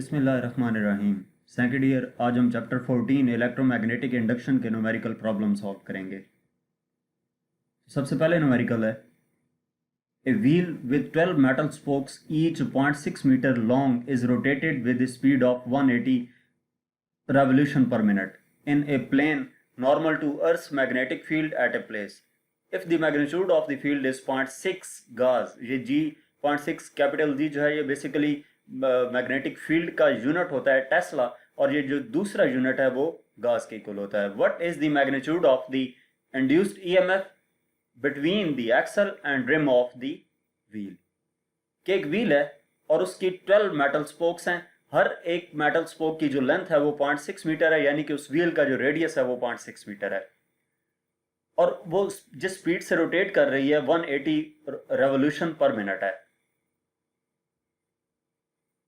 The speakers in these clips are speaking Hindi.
बिस्मिल्लाहिर्रहमानिर्रहीम। सेकंड ईयर, आज हम चैप्टर 14 इलेक्ट्रोमैग्नेटिक इंडक्शन के न्यूमेरिकल प्रॉब्लम सॉल्व करेंगे। सबसे पहले न्यूमेरिकल है a wheel with 12 metal spokes each 0.6 metre long is rotated with speed of 180 revolution per minute in a plane normal to Earth's magnetic field at a place. If the magnitude of the field is 0.6 gauss, ये G 0.6 कैपिटल G जो है ये बेसिकली मैग्नेटिक फील्ड का यूनिट होता है टेस्ला, और ये जो दूसरा यूनिट है वो गास के इक्वल होता है। What is the magnitude of the induced EMF between the axle and rim of the wheel. कि एक व्हील है और उसकी 12 मेटल स्पोक्स हैं, हर एक मेटल स्पोक की जो लेंथ है वो 0.6 मीटर है, यानी कि उस व्हील का जो रेडियस है वो 0.6 मीटर है, और वो जिस स्पीड से रोटेट कर रही है 180 रेवोल्यूशन पर मिनट है।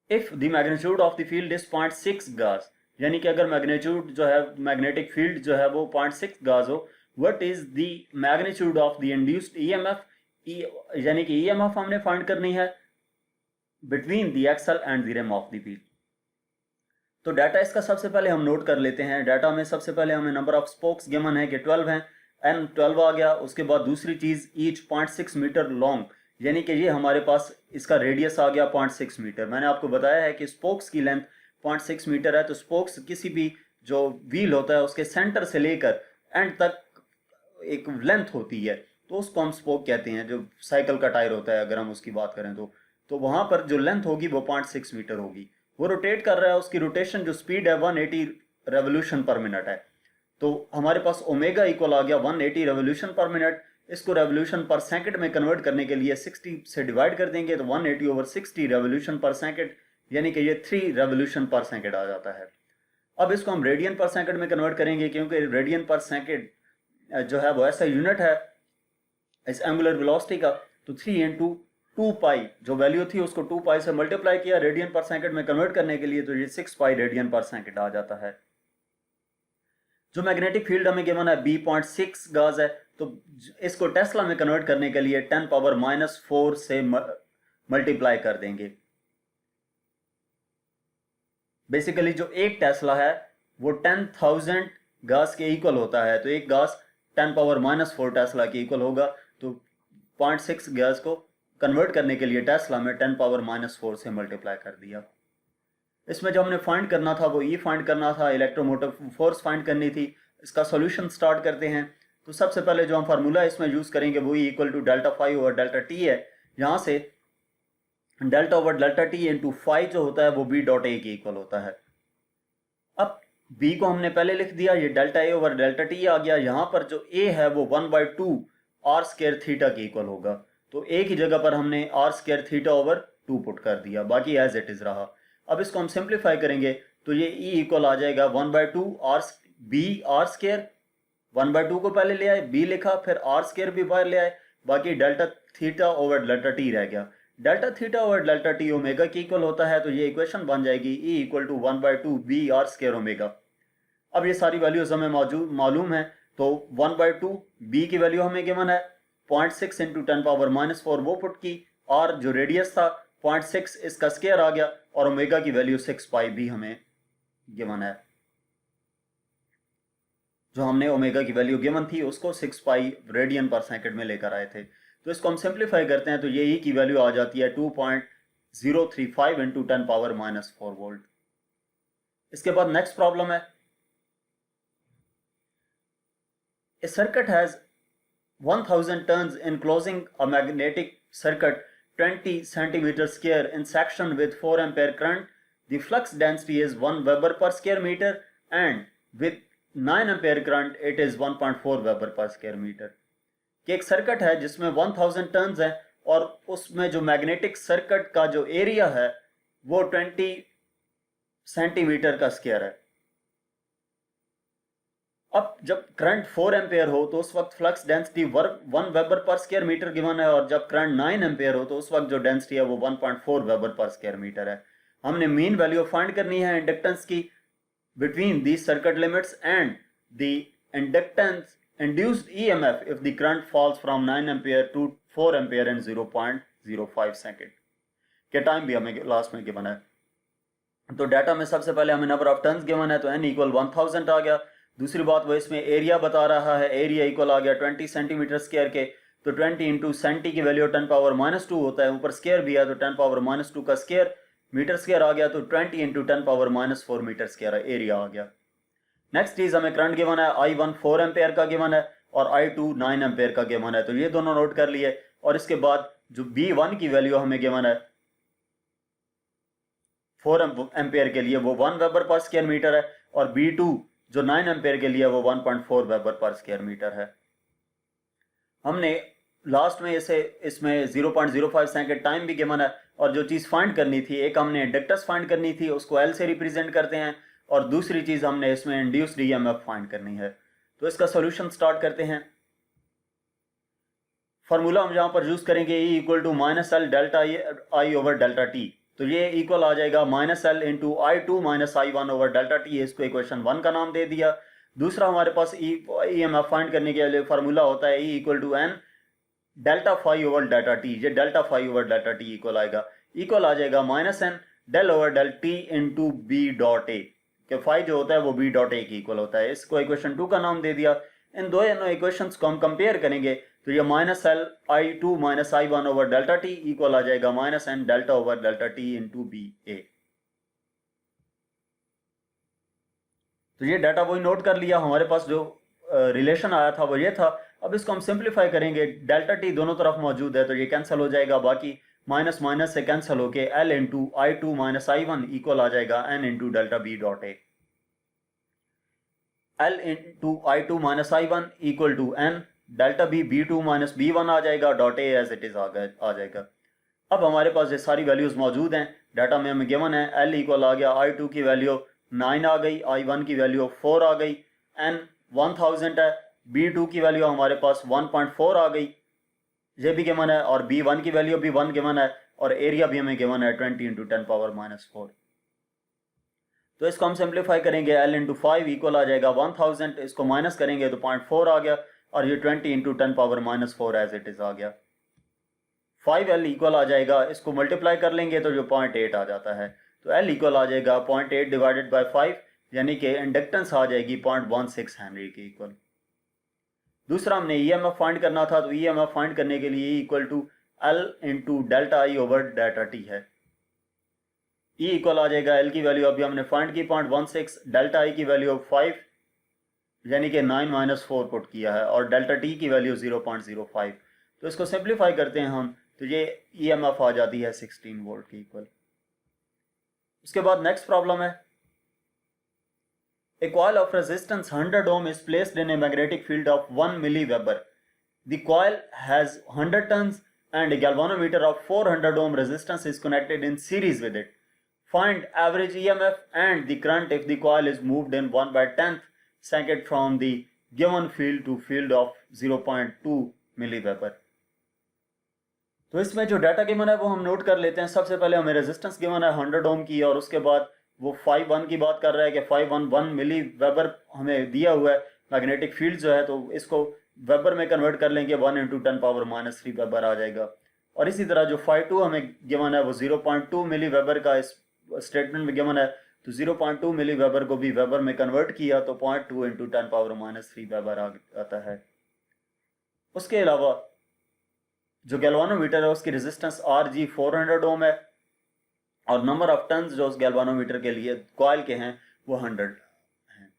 If the magnitude of the field is 0.6 गास, यानी कि अगर मैग्नीट्यूड जो है मैग्नेटिक फील्ड जो है वो 0.6 गास हो, what is the magnitude of the induced EMF, यानी कि ईएमएफ हमने फाइंड करनी है between the axle and the rim of the wheel. तो डाटा इसका सबसे पहले हम नोट कर लेते हैं। डाटा में सबसे पहले हमें नंबर ऑफ स्पोक्स गिवन है कि 12 हैं, एन 12 आ गया। उसके बाद दूसरी चीज ईच 0.6 मीटर लॉन्ग, यानी कि ये हमारे पास इसका रेडियस आ गया 0.6 मीटर। मैंने आपको बताया है कि स्पोक्स की लेंथ 0.6 मीटर है, तो स्पोक्स किसी भी जो व्हील होता है उसके सेंटर से लेकर एंड तक एक लेंथ होती है, तो उसको हम स्पोक कहते हैं। जो साइकिल का टायर होता है अगर हम उसकी बात करें तो वहां पर जो लेंथ होगी वो 0.6 मीटर होगी। वो रोटेट कर रहा है, उसकी रोटेशन जो स्पीड है 180 रेवोल्यूशन पर मिनट है। तो हमारे पास ओमेगा इक्वल आ गया 180 रेवोल्यूशन पर मिनट। इसको रेवोल्यूशन पर सेकंड में कन्वर्ट करने के लिए 60 से डिवाइड कर देंगे, तो 180 ओवर 60 रेवोल्यूशन पर सेकंड, यानी कि ये 3 रेवोल्यूशन पर सेकंड आ जाता है। अब इसको हम रेडियन पर सेकंड में कन्वर्ट करेंगे, क्योंकि रेडियन पर सेकंड जो है वो ऐसा यूनिट है इस एंगुलर वेलोसिटी का। तो 3 इंटू 2 पाई जो वैल्यू थी उसको 2 पाई से मल्टीप्लाई किया रेडियन पर सेकंड में कन्वर्ट करने के लिए, तो ये 6 पाई रेडियन पर सेकंड आ जाता है। जो मैग्नेटिक फील्ड हमें गिवन है B.6 गाज है, तो इसको टेस्ला में कन्वर्ट करने के लिए 10⁻⁻4 से मल्टीप्लाई कर देंगे। बेसिकली जो एक टेस्ला है वो 10,000 गाज के इक्वल होता है, तो एक गाज 10⁻⁻4 टेस्ला के इक्वल होगा। तो 0.6 गाज को कन्वर्ट करने के लिए टेस्ला में 10⁻⁻4 से मल्टीप्लाई कर दिया। इसमें जो हमने फाइंड करना था वो ई फाइंड करना था, इलेक्ट्रोमोटिव फोर्स फाइंड करनी थी। इसका सॉल्यूशन स्टार्ट करते हैं। तो सबसे पहले जो हम फार्मूला इसमें यूज करेंगे वो E equal to delta phi over delta T है। यहाँ से delta over delta T into phi जो होता है वो बी डॉट ए के इक्वल होता है। अब बी को हमने पहले लिख दिया, ये delta A over delta T आ गया। यहाँ पर जो ए है वो 1/2 आर स्क्वायर थीटा के इक्वल होगा, तो ए की जगह पर हमने R square theta over 2 put कर दिया, बाकी एज इट इज रहा। अब इसको हम सिंप्लीफाई करेंगे तो ये ई इक्वल आ जाएगा 1/2 आर बी आर स्क्वायर। 1/2 को पहले ले आए, बी लिखा, फिर आर स्क्वायर भी बाहर ले आए, बाकी delta theta over delta T रह गया। Delta theta over delta T omega की इक्वल होता है, तो ये इक्वेशन बन जाएगी E equal to 1/2 B R square omega. अब ये सारी वैल्यूज हमें मालूम है, तो 1/2 बी की वैल्यू हमें गिवन है 0.6 इंटू 10⁻⁻4 वो पुट की, और जो रेडियस था 0.6 इसका स्क्वायर आ गया, और ओमेगा की वैल्यू 6 पाई भी हमें गिवन है। जो हमने ओमेगा की वैल्यू गिवन थी उसको 6 पाई रेडियन पर सेकंड में लेकर आए थे। तो इसको हम सिंप्लीफाई करते हैं तो ये ई की वैल्यू आ जाती है 2.035 इंटू 10⁻⁻4 वोल्ट। इसके बाद नेक्स्ट प्रॉब्लम है, a circuit has 1000 turns enclosing a magnetic circuit 20 centimeter square in section with 4 ampere current. The flux density is 1 Weber per square meter and with 9 ampere current it is 1.4 Weber per square meter. कि एक सर्किट है जिसमें 1000 टर्न्स है और उसमें जो मैग्नेटिक सर्किट का जो एरिया है वो 20 सेंटीमीटर का स्क्वायर है। अब जब करंट 4 एम्पेयर हो तो उस वक्त flux density 1 weber per square metre given है, और जब करंट 9 एम्पेयर हो तो उस वक्त जो डेंसिटी है वो 1.4 वेबर पर स्क्वायर मीटर है। हमने मीन वैल्यू फाइंड करनी है इंडक्टेंस की between the circuit limits and the inductance induced EMF if the current falls from 9 ampere to 4 ampere in 0.05 second के टाइम भी हमें लास्ट में गिवन है। तो डाटा में सबसे पहले हमें नंबर ऑफ टन्स गिवन है, तो n इक्वल 1000 आ गया। दूसरी बात वो इसमें एरिया बता रहा है, एरिया इक्वल आ गया 20 सेंटीमीटर स्क्वायर के, तो 20 इंटू सेंटी की वैल्यू 10⁻² होता है, ऊपर स्क्वायर भी है तो 10⁻² का स्क्वायर मीटर स्क्वायर आ गया, तो 20 इंटू 10⁻⁴ मीटर स्क्वायर एरिया आ गया। नेक्स्ट चीज हमें करंट गिवन है, I1 4 एम्पेयर का गिवन है और I2 9 एम्पेयर का गिवन है, तो ये दोनों नोट कर लिए। और इसके बाद जो B1 की वैल्यू हमें गिवन है 4 एम्पेयर के लिए वो 1 वेबर पर स्क्वायर मीटर है, और B2 जो 9 एम्पेयर के लिए वो 1.4 वेबर पर स्क्वायर मीटर है। हमने लास्ट में इसमें 0.05 सेकंड टाइम भी गिवन है, और जो चीज़ फाइंड करनी थी, एक हमने इंडक्टेंस फाइंड करनी थी, उसको L से रिप्रेजेंट करते हैं, और दूसरी चीज़ हमने इसमें इंड्यूस्ड ईएमएफ फाइंड करनी है। तो इसका सोल्यूशन स्टार्ट करते हैं। फार्मूला हम यहाँ पर यूज करेंगे E equal to -L delta I over delta T, तो ये इक्वल आ जाएगा -L into I2 -I1 over delta T, इसको इक्वेशन 1 का नाम दे दिया। दूसरा हमारे पास ईएमएफ फाइंड करने के लिए फार्मूला होता है E equal to N delta phi over delta T, ये delta phi over delta T equal आएगा, इक्वल आ जाएगा -N del over del T into B dot A, कि फाई जो होता है वो बी डॉट ए की इक्वल होता है, इसको इक्वेशन 2 का नाम दे दिया। इन दोनों इक्वेशंस को हम कंपेयर करेंगे, तो ये -L I2 -I1 over delta T equal आ जाएगा -N delta over delta T into B A. तो ये डाटा वही नोट कर लिया, हमारे पास जो रिलेशन आया था वो ये था। अब इसको हम सिंप्लीफाई करेंगे, डेल्टा टी दोनों तरफ मौजूद है तो ये कैंसिल हो जाएगा, बाकी माइनस माइनस से कैंसिल होके L into I2 -I1 equal आ जाएगा N into delta B dot A. L into I2 -I1 equal to N delta B B2 -B1 आ जाएगा, dot A as it is आ जाएगा। अब हमारे पास ये सारी वैल्यूज मौजूद हैं, डाटा में हमें गिवन है। L इक्वल आ गया I2 की वैल्यू 9 आ गई, I1 की वैल्यू 4 आ गई, N 1000 है, B2 की वैल्यू हमारे पास 1.4 आ गई, ये भी गिवन है, और B1 की वैल्यू भी 1 गिवन है, और एरिया भी हमें गिवन है 20 इंटू 10⁻⁴। तो इसको हम सिंप्लीफाई करेंगे, L इंटू 5 इक्वल आ जाएगा 1000, इसको माइनस करेंगे तो 0.4 आ गया, और ये 20 इंटू 10⁻⁴ एज इट इज आ गया। 5L इक्वल आ जाएगा, इसको मल्टीप्लाई कर लेंगे तो जो 0.8 आ जाता है, तो L इक्वल आ जाएगा 0.8 डिवाइडेड बाई 5, यानी कि इंडक्टेंस आ जाएगी 0.16 हेनरी की इक्वल। दूसरा हमने ईएमएफ फाइंड करना था, तो ईएमएफ फाइंड करने के लिए equal to L into delta I over delta T है। E इक्वल आ जाएगा, L की वैल्यू अभी हमने फाइंड की 0.16, डेल्टा आई की वैल्यू 5 यानी कि 9 - 4 पुट किया है, और डेल्टा टी की वैल्यू 0.05। तो इसको सिंप्लीफाई करते हैं हम, तो ये ईएमएफ आ जाती है 16 वोल्ट की इक्वल। उसके बाद नेक्स्ट प्रॉब्लम है, a coil of resistance 100 ohm is placed in a magnetic field of 1 milliweber. The coil has 100 turns and a galvanometer of 400 ohm resistance is connected in series with it. Find average EMF and the current if the coil is moved in 1/10th second from the given field to field of 0.2 milliweber. तो इसमें जो डाटा गिवन है वो हम नोट कर लेते हैं। सबसे पहले हमें रेजिस्टेंस गिवन है 100 ओम की, और उसके बाद वो 5 की बात कर रहा है कि 1 मिली वेबर हमें दिया हुआ है मैग्नेटिक फील्ड जो है, तो इसको वेबर में कन्वर्ट कर लेंगे, 1 इंटू 10⁻³ वेबर आ जाएगा। और इसी तरह जो 2 हमें गिवन है वो 0.2 मिली वेबर का इस स्टेटमेंट में गिवन है, तो 0.2 मिली वेबर को भी वेबर में कन्वर्ट किया तो 0.2 इंटू 10⁻³ वेबर आता है। उसके अलावा जो गैल्वानोमीटर है उसकी रेजिस्टेंस RG 400 ओम है, और नंबर ऑफ टन्स जो उस गैल्वानोमीटर के लिए कॉइल के हैं वो 100 हैं।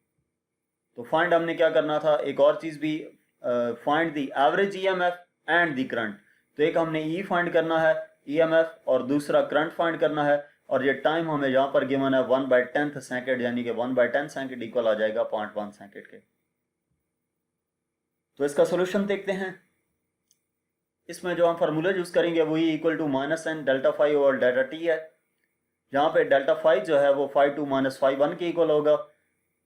तो फाइंड हमने क्या करना था, एक और चीज़ भी, find the average EMF and the current. तो एक हमने E फाइंड करना है EMF, और दूसरा करंट फाइंड करना है, और ये टाइम हमें यहाँ पर गिवन है 1/10th सेकेंड, यानी कि 1/10 सेकेंड इक्वल आ जाएगा 0.1 सेकेंड के। तो इसका सोल्यूशन देखते हैं। इसमें जो हम फार्मूला यूज करेंगे वही equal to -N delta phi over delta T है, जहाँ पे डेल्टा फाई जो है वो 5 -1 के इक्वल होगा।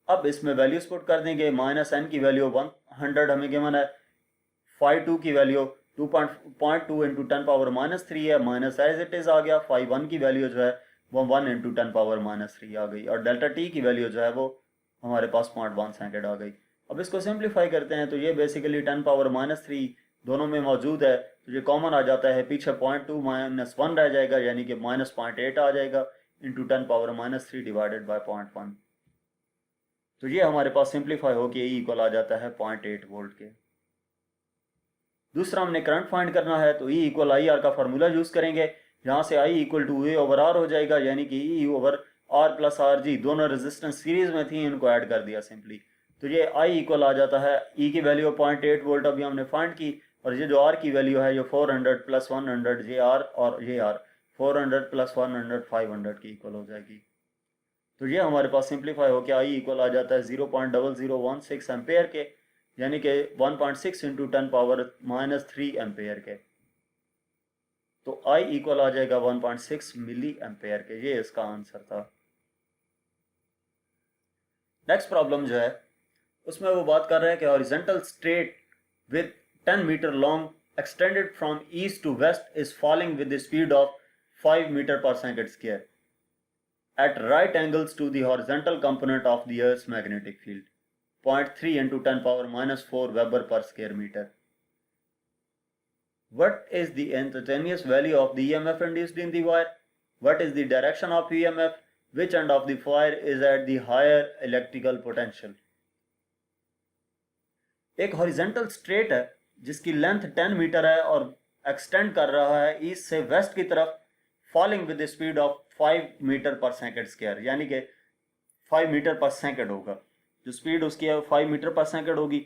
अब इसमें वैल्यूज पुट कर देंगे, -N की वैल्यू 100 हमें गिवन है, 2 की वैल्यू 2.2 इंटू 10⁻³ है, माइनस एज इट इज आ गया, 1 की वैल्यू जो है वो 1 इंटू 10⁻³ आ गई, और डेल्टा टी की वैल्यू जो है वो हमारे पास 0.1 सेकेंड आ गई। अब इसको सिंप्लीफाई करते हैं, तो ये बेसिकली 10⁻³ दोनों में मौजूद है, तो ये कॉमन आ जाता है, पीछे 0.2 - 1 रह जाएगा, यानी कि -0.8 आ जाएगा। Into 10⁻³ divided by 0.1। तो ये हमारे पास सिंप्लीफाई होकर E इक्वल आ जाता है 0.8 वोल्ट के। दूसरा हमने करंट फाइंड करना है, तो E इक्वल आई आर का फार्मूला यूज करेंगे। यहाँ से I equal to A over R हो जाएगा, यानी कि E over R plus R G, दोनों रेजिस्टेंस सीरीज में थी, इनको ऐड कर दिया सिंपली। तो ये I इक्वल आ जाता है, E की वैल्यू 0.8 वोल्ट अभी हमने फाइंड की, और ये जो R की वैल्यू है, ये 400 प्लस 100 ये R और ये R 400 प्लस 100 500 की इक्वल हो जाएगी। तो ये हमारे पास सिंप्लीफाई हो गया, I इक्वल आ जाता है 0.0016 एम्पेयर के, यानी कि 1.6 इंटू 10⁻³ एम्पेयर के। तो I इक्वल आ जाएगा 1.6 मिली एम्पेयर के। ये इसका आंसर था। नेक्स्ट प्रॉब्लम जो है उसमें वो बात कर रहे हैं कि horizontal straight with 10 metre long extended from east to west is falling with the speed of 5 metre per second square at right angles to the horizontal component of the Earth's magnetic field, 0.3 into 10⁻⁻4 Weber per square meter. What is the instantaneous value of the EMF induced in the wire? What is the direction of EMF? Which end of the wire is at the higher electrical potential? एक हॉरिजॉन्टल स्ट्रेट है जिसकी लेंथ 10 मीटर है और एक्सटेंड कर रहा है ईस्ट से वेस्ट की तरफ, falling with the speed of 5 metre per second square, यानी कि 5 मीटर पर सेकंड होगा। जो स्पीड उसकी है 5 मीटर पर सेकंड होगी।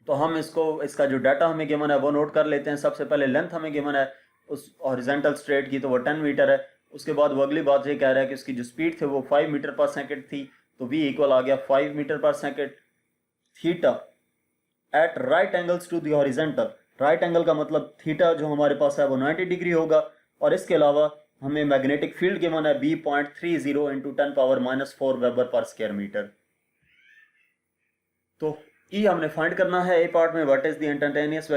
तो हम इसका जो डाटा हमें गिवन है वो नोट कर लेते हैं। सबसे पहले लेंथ हमें गिवन है उस हॉरिजॉन्टल स्ट्रेट की, तो वो 10 मीटर है। उसके बाद वो अगली बात ये कह रहा है कि उसकी जो स्पीड थी वो 5 मीटर पर सेकंड थी, तो V इक्वल आ गया 5 metre per second. Theta at right angles to the horizontal, right angle का मतलब थीटा जो हमारे पास है वो 90 डिग्री होगा। और इसके अलावा हमें मैग्नेटिक फील्ड गिवन है B.30 into 10⁻⁻4 weber per square metre. तो E हमने फाइंड करना है ए पार्ट में, what is the instantaneous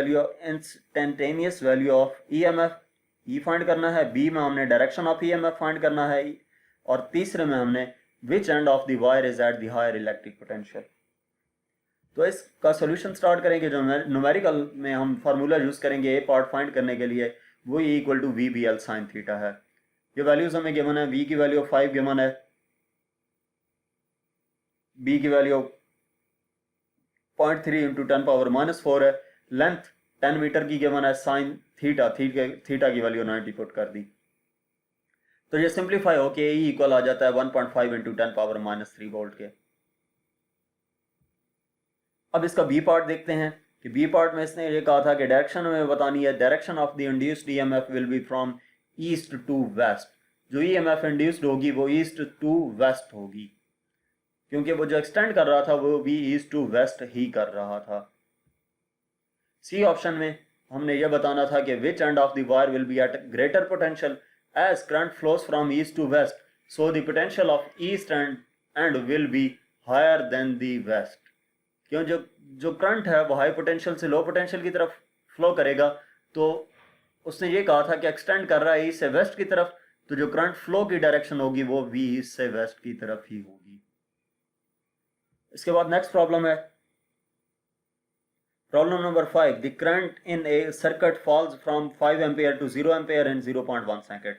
value of EMF, E find करना है। बी में हमने डायरेक्शन ऑफ EMF फाइंड करना है, और तीसरे में हमने which end of the wire is at the higher electric potential. तो इसका सॉल्यूशन स्टार्ट करेंगे। जो न्यूमेरिकल में हम फार्मूला यूज करेंगे ए पार्ट फाइंड करने के लिए, वो E equal to VBL sine theta है। ये वैल्यूज हमें गिवन है, V की वैल्यू 5 गिवन है, B की वैल्यू 0.3 इंटू 10⁻⁻4 है, लेंथ 10 मीटर की गिवन है, साइन थीटा की वैल्यू 90 पुट कर दी। तो ये सिंप्लीफाई होके E इक्वल आ जाता है 1.5 इंटू 10⁻³ वोल्ट के। अब इसका बी पार्ट देखते हैं कि बी पार्ट में इसने ये कहा था कि डायरेक्शन हमें बतानी है। Direction of the induced EMF will be from east to west. जो EMF इंड्यूस्ड होगी वो ईस्ट टू वेस्ट होगी, क्योंकि वो जो एक्सटेंड कर रहा था वो भी ईस्ट टू वेस्ट ही कर रहा था। सी ऑप्शन में हमने ये बताना था कि which end of the wire will be at greater potential as current flows from east to west, so the potential of east end will be higher than the west. क्यों, जो करंट है वो हाई पोटेंशियल से लो पोटेंशियल की तरफ फ्लो करेगा। तो उसने ये कहा था कि एक्सटेंड कर रहा है ईस्ट से वेस्ट की तरफ, तो जो करंट फ्लो की डायरेक्शन होगी वो भी ईस्ट से वेस्ट की तरफ ही होगी। इसके बाद नेक्स्ट प्रॉब्लम है problem number 5। The current in a circuit falls from 5 ampere to 0 ampere in 0.1 second.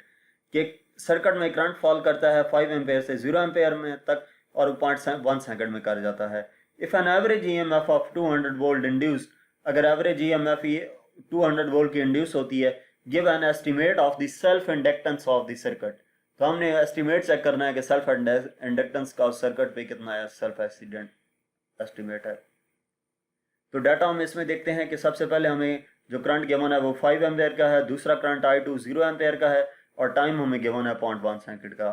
कि सर्किट में करंट फॉल करता है 5 एम्पेयर से 0 एम्पेयर में तक और 0.1 सेकंड में कर जाता है। If an average EMF of 200 volt induced, अगर एवरेज EMF 200 वोल्ट की इंड्यूस होती है, give an estimate of the self inductance of the circuit. तो हमने एस्टिमेट चेक करना है कि सेल्फ इंडक्टेंस का उस सर्किट पे कितना है, सेल्फ एस्टिमेट है। तो डाटा हम इसमें देखते हैं कि सबसे पहले हमें जो करंट गिवन है वो 5 एम्पेयर का है, दूसरा करंट I2 0 एम्पेयर का है, और टाइम हमें गिवन है 0.1 सेकंड का।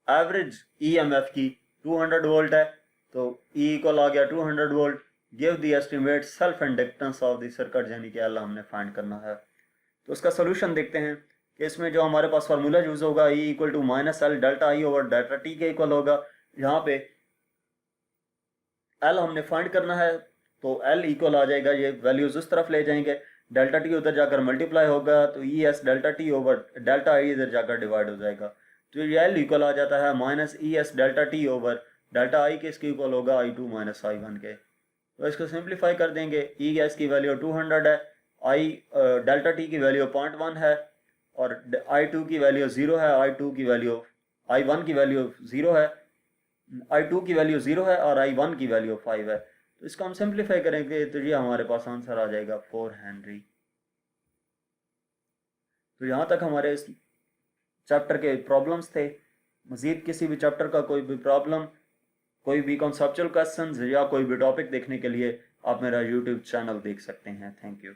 एवरेज EMF की 200 वोल्ट है, तो E इक्वल आ गया 200 volt. Give the estimate self inductance of the circuit, यानी कि L हमने फाइंड करना है। तो उसका सोल्यूशन देखते हैं कि इसमें जो हमारे पास फार्मूला यूज होगा E equal to -L delta I over delta T के इक्वल होगा। यहाँ पे L हमने फाइंड करना है, तो L इक्वल आ जाएगा, ये वैल्यूज उस तरफ ले जाएंगे, डेल्टा T उधर जाकर मल्टीप्लाई होगा, तो ES delta T over delta I इधर जाकर डिवाइड हो जाएगा। तो ये L इक्वल आ जाता है -ES delta T over delta I के इसके इक्वल होगा I2 - I1 के। तो इसको सिंप्लीफाई कर देंगे। E गैस की वैल्यू 200 है, I डेल्टा T की वैल्यू 0.1 है, और I2 की वैल्यू 0 है, I1 की वैल्यू 0 है, I2 की वैल्यू 0 है और I1 की वैल्यू 5 है। तो इसको हम सिंप्लीफाई करेंगे तो ये हमारे पास आंसर आ जाएगा 4 हेनरी। तो यहाँ तक हमारे इस चैप्टर के प्रॉब्लम्स थे। मज़ीद किसी भी चैप्टर का कोई भी प्रॉब्लम, कोई भी कॉन्सेप्चुअल क्वेश्चंस या कोई भी टॉपिक देखने के लिए आप मेरा यूट्यूब चैनल देख सकते हैं। Thank you.